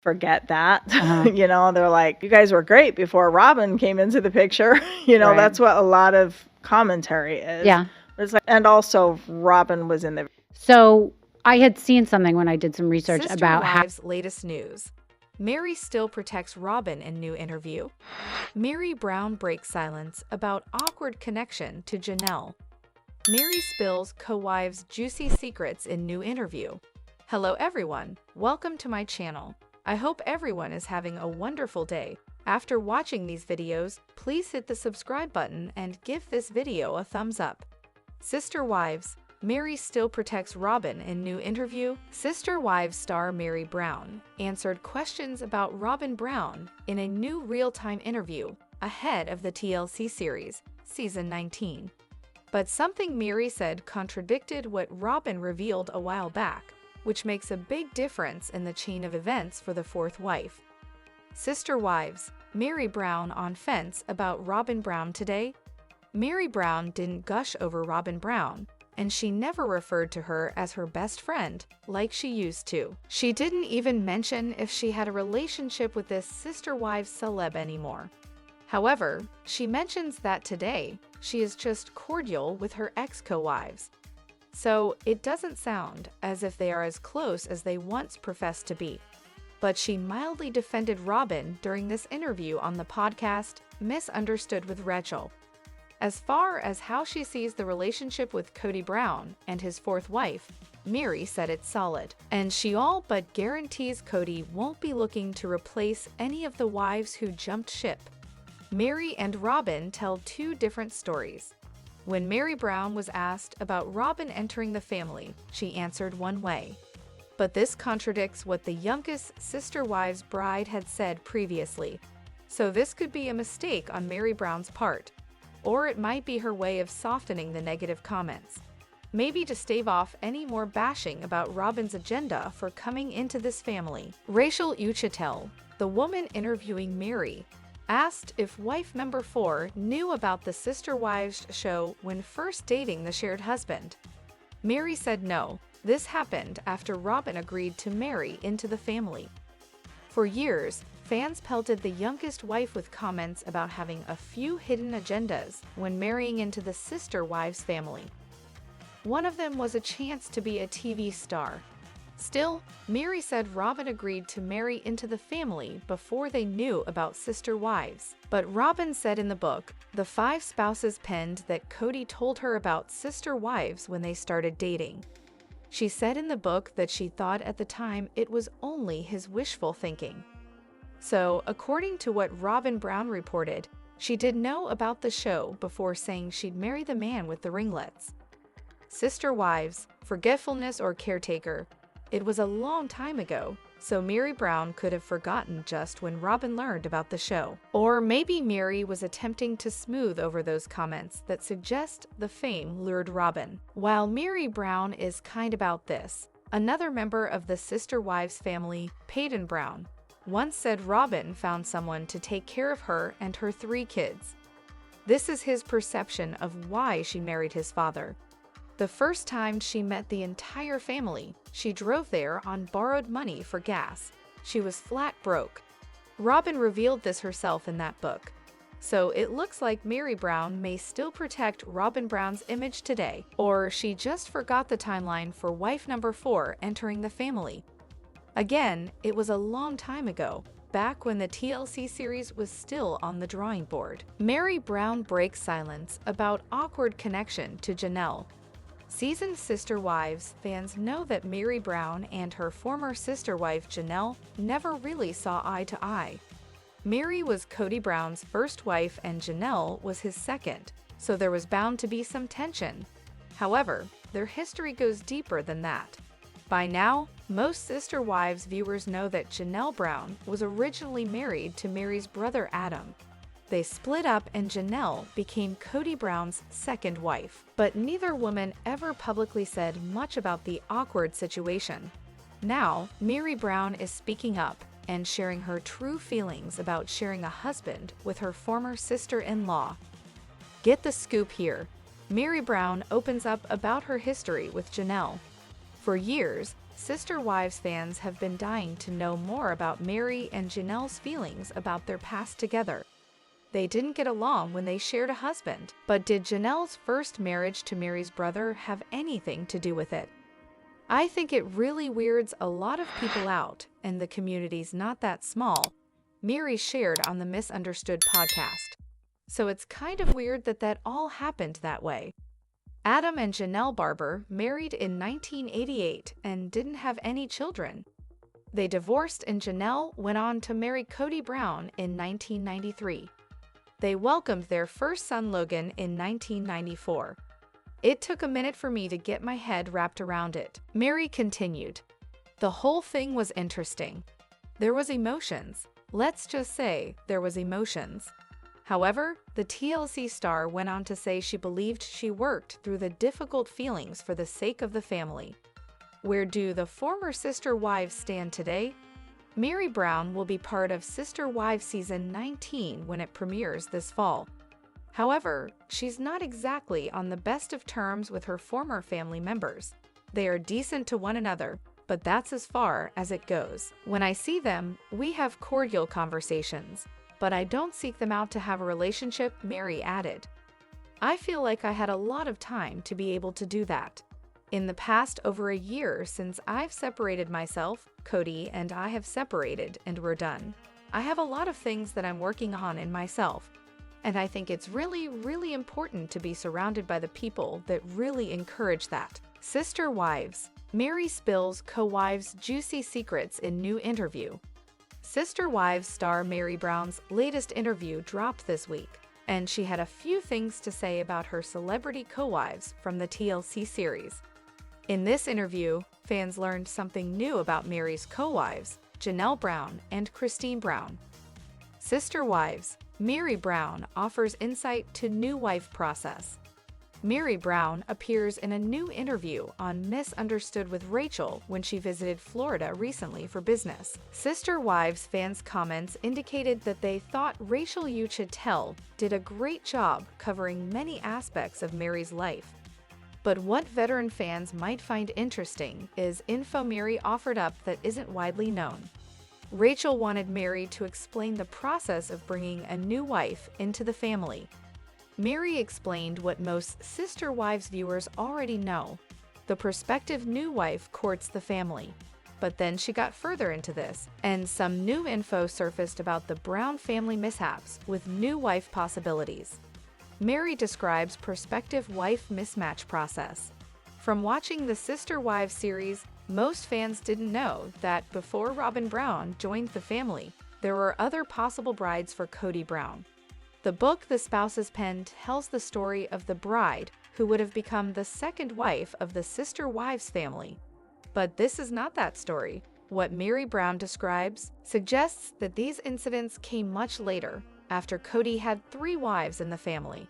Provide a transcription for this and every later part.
forget that. They're like, you guys were great before Robyn came into the picture. Right. That's what a lot of commentary is. Yeah. It's like, and also Robyn was in the. So I had seen something when I did some research Sister about how. Wives' latest news. Meri still protects Robyn in new interview. Meri Brown breaks silence about awkward connection to Janelle. Meri spills co-wives' juicy secrets in new interview. Hello everyone, welcome to my channel. I hope everyone is having a wonderful day. After watching these videos, please hit the subscribe button and give this video a thumbs up. Sister Wives. Meri still protects Robyn in new interview. Sister Wives star Meri Brown answered questions about Robyn Brown in a new real-time interview ahead of the TLC series, Season 19. But something Meri said contradicted what Robyn revealed a while back, which makes a big difference in the chain of events for the fourth wife. Sister Wives. Meri Brown on fence about Robyn Brown today. Meri Brown didn't gush over Robyn Brown, and she never referred to her as her best friend like she used to. She didn't even mention if she had a relationship with this Sister Wives celeb anymore. However, she mentions that today she is just cordial with her ex-co-wives. So it doesn't sound as if they are as close as they once professed to be. But she mildly defended Robyn during this interview on the podcast Misunderstood with Rachel. As far as how she sees the relationship with Kody Brown and his fourth wife, Meri said it's solid, and she all but guarantees Kody won't be looking to replace any of the wives who jumped ship. Meri and Robyn tell two different stories. When Meri Brown was asked about Robyn entering the family, she answered one way. But this contradicts what the youngest Sister Wives bride had said previously. So this could be a mistake on Meri Brown's part. Or it might be her way of softening the negative comments. Maybe to stave off any more bashing about Robyn's agenda for coming into this family. Rachel Uchitel, the woman interviewing Meri, asked if wife number 4 knew about the Sister Wives show when first dating the shared husband. Meri said no, this happened after Robyn agreed to marry into the family. For years, fans pelted the youngest wife with comments about having a few hidden agendas when marrying into the Sister Wives family. One of them was a chance to be a TV star. Still, Meri said Robyn agreed to marry into the family before they knew about Sister Wives. But Robyn said in the book, The 5 Spouses penned that Kody told her about Sister Wives when they started dating. She said in the book that she thought at the time it was only his wishful thinking. So, according to what Robyn Brown reported, she did know about the show before saying she'd marry the man with the ringlets. Sister Wives, forgetfulness or caretaker. It was a long time ago, so Meri Brown could have forgotten just when Robyn learned about the show. Or maybe Meri was attempting to smooth over those comments that suggest the fame lured Robyn. While Meri Brown is kind about this, another member of the Sister Wives family, Peyton Brown, once said Robyn found someone to take care of her and her 3 kids. This is his perception of why she married his father. The first time she met the entire family, she drove there on borrowed money for gas. She was flat broke. Robyn revealed this herself in that book. So it looks like Meri Brown may still protect Robyn Brown's image today, or she just forgot the timeline for wife number 4 entering the family. Again, it was a long time ago, back when the TLC series was still on the drawing board. Meri Brown breaks silence about awkward connection to Janelle. Seasoned Sister Wives fans know that Meri Brown and her former sister wife Janelle never really saw eye to eye. Meri was Kody Brown's first wife and Janelle was his second, so there was bound to be some tension. However, their history goes deeper than that. By now, most Sister Wives viewers know that Janelle Brown was originally married to Meri's brother Adam. They split up and Janelle became Kody Brown's second wife. But neither woman ever publicly said much about the awkward situation. Now, Meri Brown is speaking up and sharing her true feelings about sharing a husband with her former sister-in-law. Get the scoop here. Meri Brown opens up about her history with Janelle. For years, Sister Wives fans have been dying to know more about Meri and Janelle's feelings about their past together. They didn't get along when they shared a husband, but did Janelle's first marriage to Meri's brother have anything to do with it? I think it really weirds a lot of people out, and the community's not that small, Meri shared on the Misunderstood podcast. So it's kind of weird that all happened that way. Adam and Janelle Barber married in 1988 and didn't have any children. They divorced and Janelle went on to marry Cody Brown in 1993. They welcomed their first son Logan in 1994. It took a minute for me to get my head wrapped around it. Meri continued. The whole thing was interesting. There was emotions. Let's just say there was emotions. However, the TLC star went on to say she believed she worked through the difficult feelings for the sake of the family. Where do the former Sister Wives stand today? Meri Brown will be part of Sister Wives Season 19 when it premieres this fall. However, she's not exactly on the best of terms with her former family members. They are decent to one another, but that's as far as it goes. When I see them, we have cordial conversations, but I don't seek them out to have a relationship, Meri added. I feel like I had a lot of time to be able to do that. In the past over a year since I've separated myself, Cody and I have separated and we're done. I have a lot of things that I'm working on in myself, and I think it's really important to be surrounded by the people that really encourage that. Sister Wives. Meri spills co-wives' juicy secrets in new interview. Sister Wives star Meri Brown's latest interview dropped this week, and she had a few things to say about her celebrity co-wives from the TLC series. In this interview, fans learned something new about Meri's co-wives, Janelle Brown and Christine Brown. Sister Wives. Meri Brown offers insight to new wife process. Meri Brown appears in a new interview on Misunderstood with Rachel when she visited Florida recently for business. Sister Wives fans' comments indicated that they thought Rachel Tell did a great job covering many aspects of Meri's life. But what veteran fans might find interesting is info Meri offered up that isn't widely known. Rachel wanted Meri to explain the process of bringing a new wife into the family. Meri explained what most Sister Wives viewers already know. The prospective new wife courts the family. But then she got further into this, and some new info surfaced about the Brown family mishaps with new wife possibilities. Meri describes prospective wife mismatch process. From watching the Sister Wives series, most fans didn't know that before Robyn Brown joined the family, there were other possible brides for Cody Brown. The book the spouses penned tells the story of the bride who would have become the second wife of the Sister Wives family. But this is not that story. What Meri Brown describes suggests that these incidents came much later, after Cody had 3 wives in the family.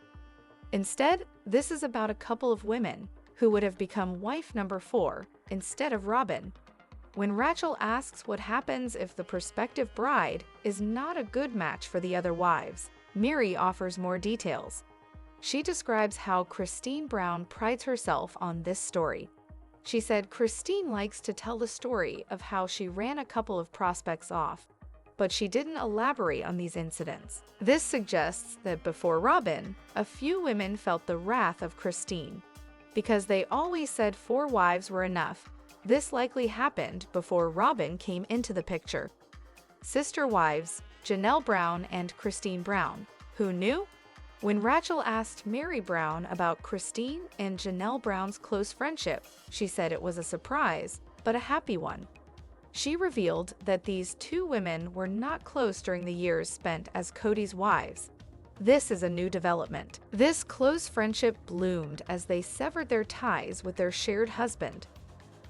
Instead, this is about a couple of women who would have become wife number 4 instead of Robyn. When Rachel asks what happens if the prospective bride is not a good match for the other wives, Meri offers more details. She describes how Christine Brown prides herself on this story. She said Christine likes to tell the story of how she ran a couple of prospects off, but she didn't elaborate on these incidents. This suggests that before Robyn, a few women felt the wrath of Christine. Because they always said 4 wives were enough, this likely happened before Robyn came into the picture. Sister Wives, Janelle Brown and Christine Brown. Who knew? When Rachel asked Meri Brown about Christine and Janelle Brown's close friendship, she said it was a surprise, but a happy one. She revealed that these 2 women were not close during the years spent as Cody's wives. This is a new development. This close friendship bloomed as they severed their ties with their shared husband.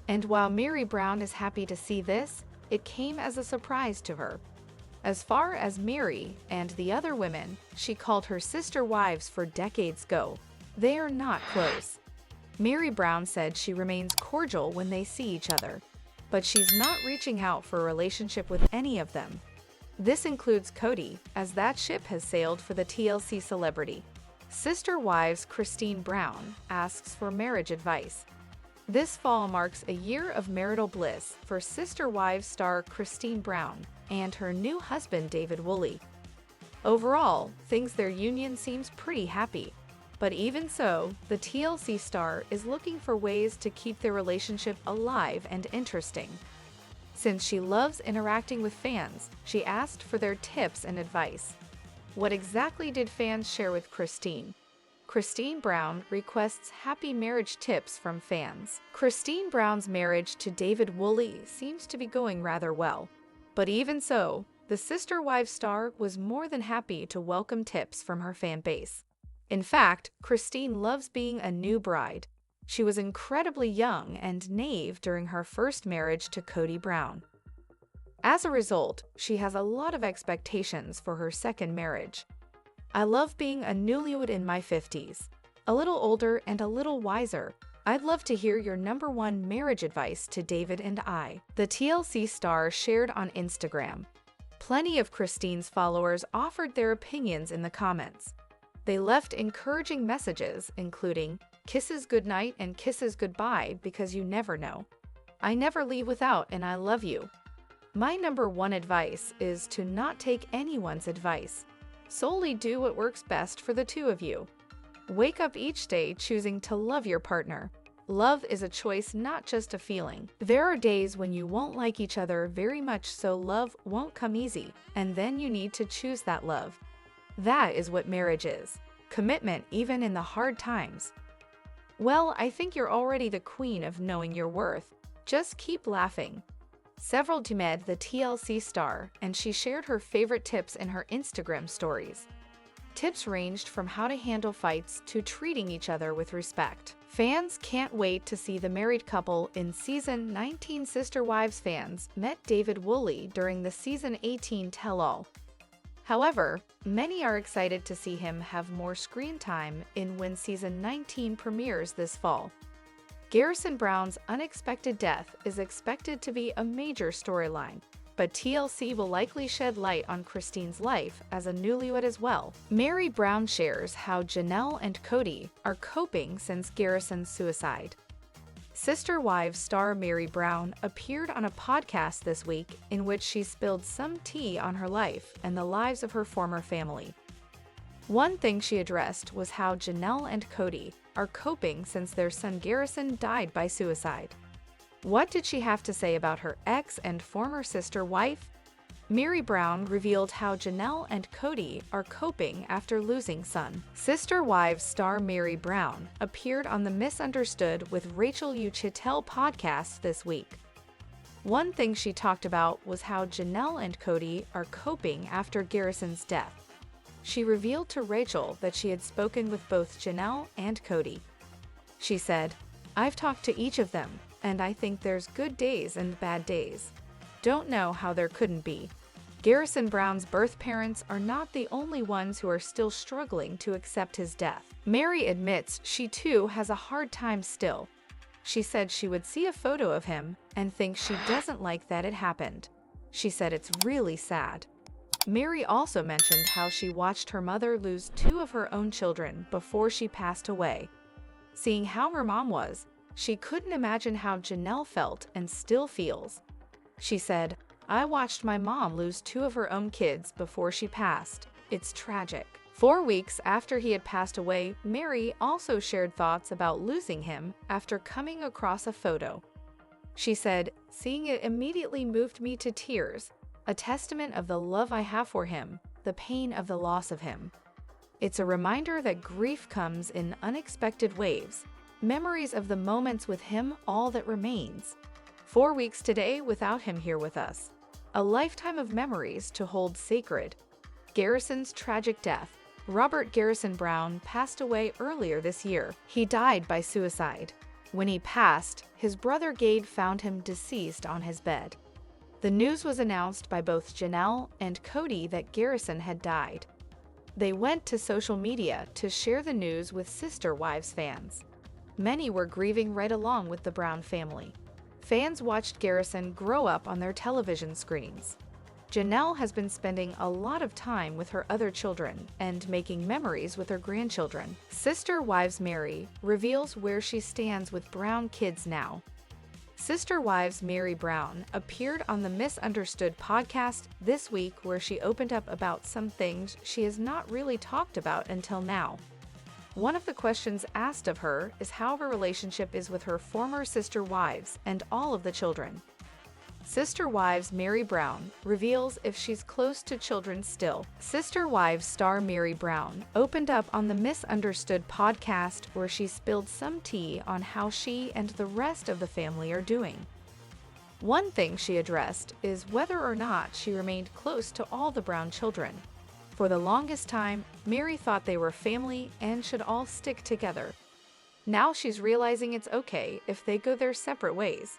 And while Meri Brown is happy to see this, it came as a surprise to her. As far as Meri and the other women she called her sister wives for decades ago, they are not close. Meri Brown said she remains cordial when they see each other, but she's not reaching out for a relationship with any of them. This includes Cody, as that ship has sailed for the TLC celebrity. Sister Wives Christine Brown asks for marriage advice. This fall marks a year of marital bliss for Sister Wives star Christine Brown and her new husband David Woolley. Overall, their union seems pretty happy. But even so, the TLC star is looking for ways to keep their relationship alive and interesting. Since she loves interacting with fans, she asked for their tips and advice. What exactly did fans share with Christine? Christine Brown requests happy marriage tips from fans. Christine Brown's marriage to David Woolley seems to be going rather well. But even so, the Sister Wives star was more than happy to welcome tips from her fan base. In fact, Christine loves being a new bride. She was incredibly young and naive during her first marriage to Kody Brown. As a result, she has a lot of expectations for her second marriage. I love being a newlywed in my 50s. A little older and a little wiser. I'd love to hear your #1 marriage advice to David and I, the TLC star shared on Instagram. Plenty of Christine's followers offered their opinions in the comments. They left encouraging messages, including, "Kisses goodnight and kisses goodbye because you never know. I never leave without and I love you. My #1 advice is to not take anyone's advice. Solely do what works best for the two of you. Wake up each day choosing to love your partner. Love is a choice, not just a feeling. There are days when you won't like each other very much, so love won't come easy, and then you need to choose that love. That is what marriage is. Commitment even in the hard times." Well, I think you're already the queen of knowing your worth. Just keep laughing. Several DM'd the TLC star, and she shared her favorite tips in her Instagram stories. Tips ranged from how to handle fights to treating each other with respect. Fans can't wait to see the married couple in Season 19. Sister Wives fans met David Woolley during the Season 18 tell-all. However, many are excited to see him have more screen time when Season 19 premieres this fall. Garrison Brown's unexpected death is expected to be a major storyline, but TLC will likely shed light on Christine's life as a newlywed as well. Meri Brown shares how Janelle and Kody are coping since Garrison's suicide. Sister Wives star Meri Brown appeared on a podcast this week in which she spilled some tea on her life and the lives of her former family. One thing she addressed was how Janelle and Kody are coping since their son Garrison died by suicide. What did she have to say about her ex and former sister wife? Meri Brown revealed how Janelle and Kody are coping after losing son. Sister Wives star Meri Brown appeared on the Misunderstood with Rachel Uchitel podcast this week. One thing she talked about was how Janelle and Kody are coping after Garrison's death. She revealed to Rachel that she had spoken with both Janelle and Kody. She said, "I've talked to each of them, and I think there's good days and bad days. Don't know how there couldn't be. Garrison Brown's birth parents are not the only ones who are still struggling to accept his death." Meri admits she too has a hard time still. She said she would see a photo of him and think she doesn't like that it happened. She said it's really sad. Meri also mentioned how she watched her mother lose 2 of her own children before she passed away. Seeing how her mom was, she couldn't imagine how Janelle felt and still feels. She said, "I watched my mom lose 2 of her own kids before she passed. It's tragic." 4 weeks after he had passed away, Meri also shared thoughts about losing him after coming across a photo. She said, "Seeing it immediately moved me to tears, a testament of the love I have for him, the pain of the loss of him. It's a reminder that grief comes in unexpected waves, memories of the moments with him all that remains. 4 weeks today without him here with us. A lifetime of memories to hold sacred." Garrison's tragic death. Robert Garrison Brown passed away earlier this year. He died by suicide. When he passed, his brother Gade found him deceased on his bed. The news was announced by both Janelle and Kody that Garrison had died. They went to social media to share the news with Sister Wives fans. Many were grieving right along with the Brown family. Fans watched Garrison grow up on their television screens. Janelle has been spending a lot of time with her other children and making memories with her grandchildren. Sister Wives Meri reveals where she stands with Brown kids now. Sister Wives Meri Brown appeared on the Misunderstood podcast this week, where she opened up about some things she has not really talked about until now. One of the questions asked of her is how her relationship is with her former sister wives and all of the children. Sister Wives Meri Brown reveals if she's close to children still. Sister Wives star Meri Brown opened up on the Misunderstood podcast, where she spilled some tea on how she and the rest of the family are doing. One thing she addressed is whether or not she remained close to all the Brown children. For the longest time, Meri thought they were family and should all stick together. Now she's realizing it's okay if they go their separate ways.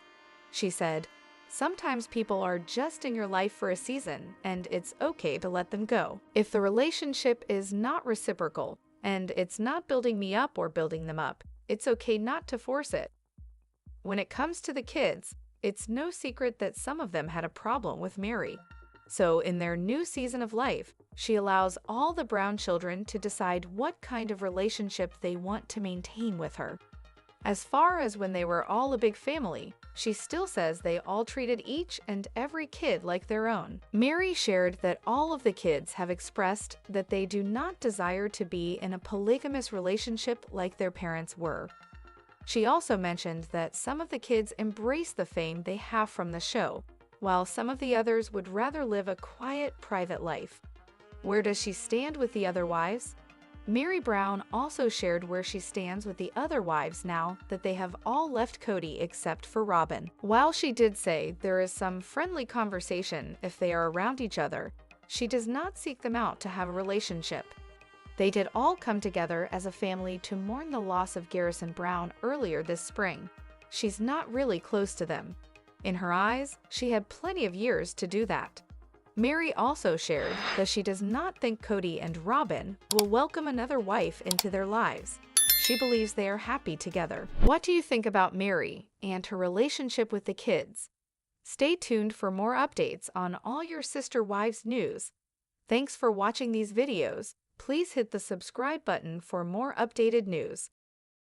She said, "Sometimes people are just in your life for a season, and it's okay to let them go. If the relationship is not reciprocal, and it's not building me up or building them up, it's okay not to force it." When it comes to the kids, it's no secret that some of them had a problem with Meri. So in their new season of life, she allows all the Brown children to decide what kind of relationship they want to maintain with her. As far as when they were all a big family, she still says they all treated each and every kid like their own. Meri shared that all of the kids have expressed that they do not desire to be in a polygamous relationship like their parents were. She also mentioned that some of the kids embrace the fame they have from the show, while some of the others would rather live a quiet, private life. Where does she stand with the other wives? Meri Brown also shared where she stands with the other wives now that they have all left Cody except for Robyn. While she did say there is some friendly conversation if they are around each other, she does not seek them out to have a relationship. They did all come together as a family to mourn the loss of Garrison Brown earlier this spring. She's not really close to them. In her eyes, she had plenty of years to do that. Meri also shared that she does not think Cody and Robyn will welcome another wife into their lives. She believes they are happy together. What do you think about Meri and her relationship with the kids? Stay tuned for more updates on all your Sister Wives news. Thanks for watching these videos. Please hit the subscribe button for more updated news.